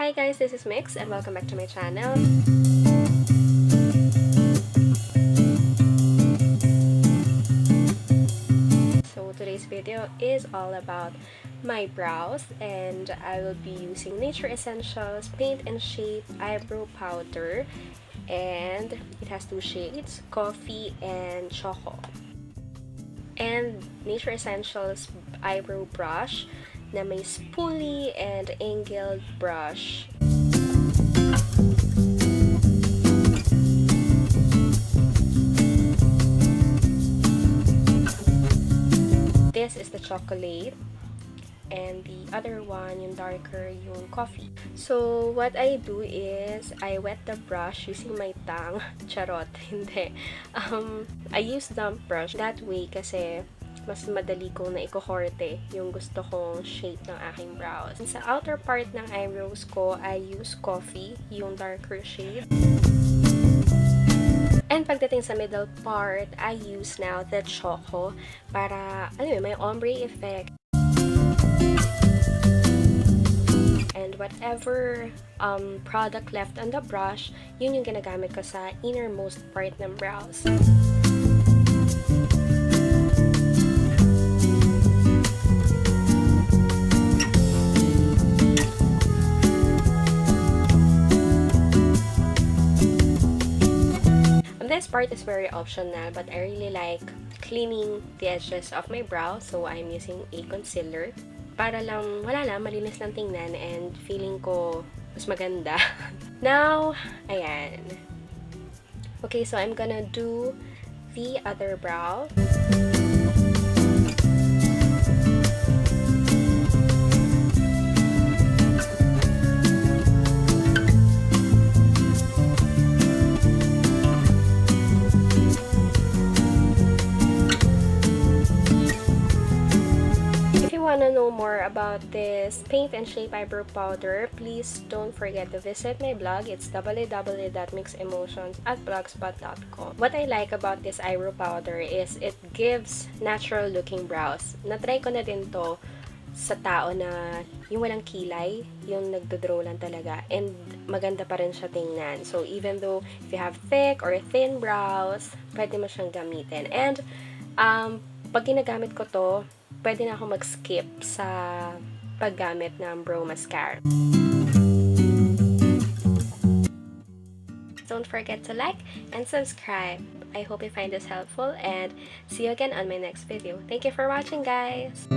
Hi guys, this is Mix and welcome back to my channel. So today's video is all about my brows, and I will be using Nature Essentials Paint and Shape Eyebrow Powder, and it has two shades, Coffee and Choco. And Nature Essentials Eyebrow Brush na may spoolie and angled brush. This is the chocolate, and the other one, yung darker, yung coffee. So, what I do is, I wet the brush using my tongue. Charot, hindi. I use damp brush. That way, kasi mas madali kong na ikokorte yung gusto kong shape ng aking brows. And sa outer part ng eyebrows ko, I use coffee, yung darker shade. And pagdating sa middle part, I use now the Choco para, may ombre effect. And whatever product left on the brush, yun yung ginagamit ko sa innermost part ng brows. This part is very optional, but I really like cleaning the edges of my brow, so I'm using a concealer para lang, wala lang, malinis lang tingnan and feeling ko mas maganda. Now, ayan. Okay, so I'm gonna do the other brow. Want to know more about this paint and shape eyebrow powder, please don't forget to visit my blog. It's www.micsemotions@blogspot.com. What I like about this eyebrow powder is it gives natural looking brows. Na-try ko na din to sa tao na yung walang kilay, yung nagdodraw lang talaga, and maganda pa rin siya tingnan. So even though if you have thick or thin brows, pwede mo siyang gamitin. And pag ginagamit ko to, pwede na ako mag-skip sa paggamit ng brow mascara. Don't forget to like and subscribe. I hope you find this helpful, and see you again on my next video. Thank you for watching, guys!